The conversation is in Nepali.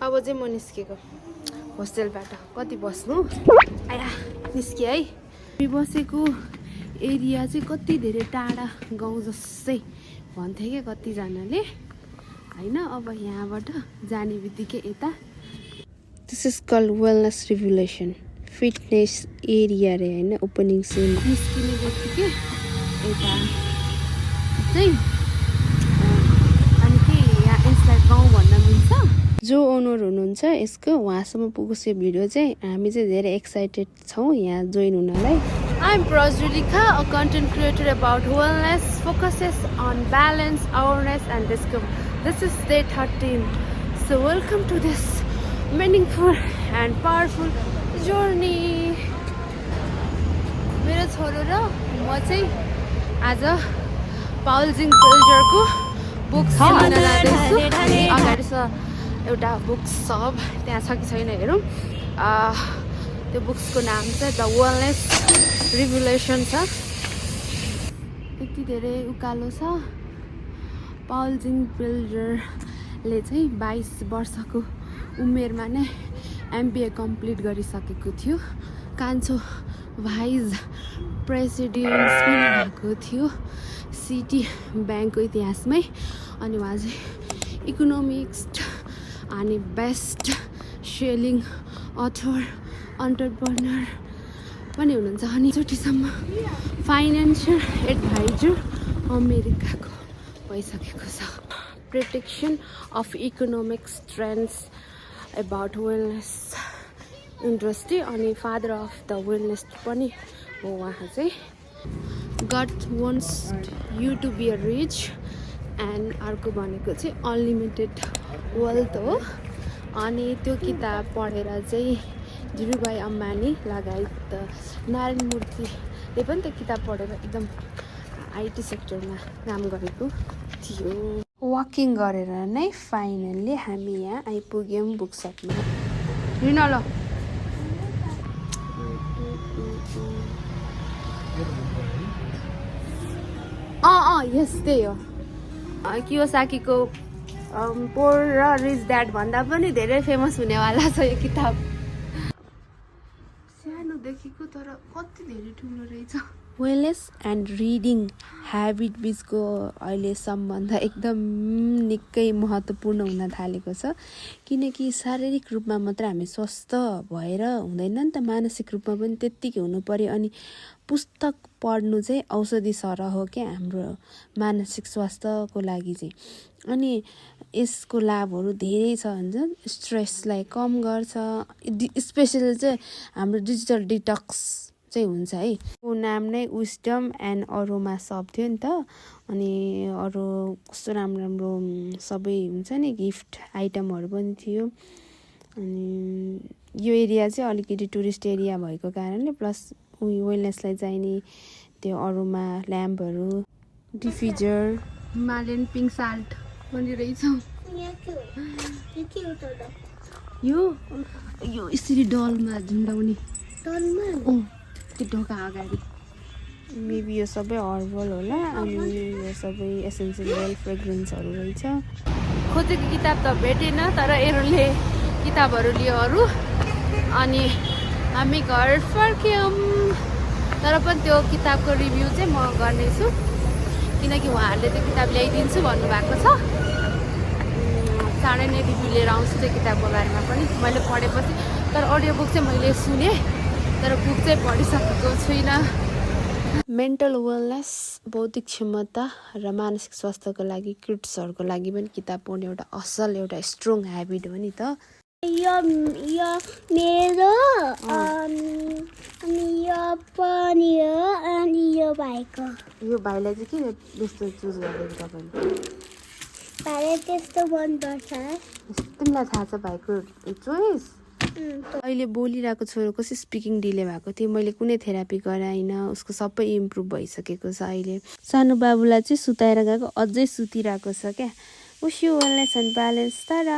अब चाहिँ म निस्केको होस्टेलबाट कति बस्नु आया निस्के है हामी बसेको एरिया चाहिँ कति धेरै टाढा गाउँ जस्तै भन्थे क्या कतिजनाले हैन अब यहाँबाट जाने बित्तिकै यता this is called wellness revolution fitness area रे हैन ओपनिङ सिन निस्किने बित्तिकै यता चाहिँ अनि के यहाँ यसलाई गाउँ भन्न मिल्छ जो ओनर हुनुहुन्छ यसको उहाँसम्म पुगोस् यो भिडियो चाहिँ हामी चाहिँ धेरै एक्साइटेड छौँ यहाँ जोइन हुनलाई I'm Prajulika, a content creator about wellness, focuses on balance, awareness and discovery. This is day 13. So welcome to this meaningful and powerful journey. मेरो छोरो र म चाहिँ आज पाउल जिङ पिल्जरको बुक्स लिन जाँदैछु अगाडि छ एउटा बुक सप त्यहाँ छ कि छैन हेरौँ त्यो बुक्सको नाम चाहिँ द वेलनेस रिभोल्युसन छ यति धेरै उकालो छ पाउल जिङ पिल्जरले चाहिँ 22 वर्षको उमेरमा नै MBA कम्प्लिट गरिसकेको थियो कान्छो भाइस प्रेसिडेन्ट पनि भएको थियो सिटी ब्याङ्कको इतिहासमै अनि उहाँ चाहिँ इकोनोमिक्स अनि बेस्ट सेलिङ अथर अन्टरप्रेन्योर पनि हुनुहुन्छ अनि चोटिसम्म फाइनेन्सियल एडभाइजर अमेरिकाको भइसकेको छ protection of economic trends about wellness industry अनि फादर अफ द वेलनेस पनि हो उहाँ चाहिँ god wants you to be a rich and अर्को भनेको चाहिँ अनलिमिटेड वेल्थ हो अनि त्यो किताब पढेर चाहिँ धीरुभाइ अम्बानी लगायत नारायण मूर्तिले पनि त्यो किताब पढेर एकदम IT सेक्टरमा काम गरेको थियो वाकिङ गरेर नै फाइनल्ली हामी यहाँ आइपुग्यौँ बुक सपमा हिँड ल यस त्यही हो कियोसाकीको पोर र रिच ड्याड भन्दा पनि धेरै फेमस हुनेवाला छ यो किताब सानोदेखिको तर कति धेरै ठुलो रहेछ वेलनेस एन्ड रिडिङ ह्याबिट बिचको अहिले सम्बन्ध एकदम निकै महत्त्वपूर्ण हुन थालेको छ किनकि शारीरिक रूपमा मात्र हामी स्वस्थ भएर हुँदैन नि त मानसिक रूपमा पनि त्यत्तिकै हुनु पर्यो अनि पुस्तक पढ्नु चाहिँ औषधि सरह हो क्या हाम्रो मानसिक स्वास्थ्यको लागि चाहिँ अनि यसको लाभहरू धेरै छ हुन्छ स्ट्रेसलाई कम गर्छ स्पेसली चाहिँ हाम्रो डिजिटल डिटक्स चाहिँ हुन्छ है को नाम नै विस्डम एन्ड अरोमा सप थियो नि त अनि अरू कस्तो राम्रो राम्रो सबै हुन्छ नि गिफ्ट आइटमहरू पनि थियो अनि यो एरिया चाहिँ अलिकति टुरिस्ट एरिया भएको कारणले प्लस वेलनेसलाई चाहिने त्यो अरोमा ल्याम्पहरू डिफ्युजर हिमालयन पिङ्क साल्ट पनि रहेछ यो यसरी डलमा झुन्डाउने त्यो ढोका अगाडि मेबी यो सबै हर्बल होला अनि यो सबै एसेन्सियल ओइल फ्रेग्रेन्सहरू रहेछ खोजेको किताब त भेटेन तर एरोले किताबहरू लियो अरू अनि हामी घर फर्क्यौँ तर पनि त्यो किताबको रिभ्यू चाहिँ म गर्नेछु किनकि उहाँहरूले त्यो किताब ल्याइदिन्छु भन्नुभएको छ चाँडै नै रिभ्यू लिएर आउँछु त्यो किताबको बारेमा पनि मैले पढेपछि तर अडियो बुक चाहिँ मैले सुनेँ तर बुक चाहिँ पढिसकेको छुइनँ मेन्टल वेलनेस बौद्धिक क्षमता र मानसिक स्वास्थ्यको लागि किड्सहरूको लागि पनि किताब पढ्ने एउटा असल एउटा स्ट्रङ ह्याबिट हो नि त यो मेरो अनि यो पनि हो अनि यो भाइको यो भाइलाई चाहिँ किन त्यस्तो चुज गरेको तपाईँले भाइलाई त्यस्तो मनपर्छ तिमीलाई थाहा छ भाइको चोइस अहिले बोलिरहेको छोरो कसै स्पिकिङ डिले भएको थियो मैले कुनै थेरापी गराइनँ उसको सबै इम्प्रुभ भइसकेको छ अहिले सानो बाबुलाई चाहिँ सुताएर गएको अझै सुतिरहेको छ क्या उस यो वेलनेस एन्ड ब्यालेन्स तर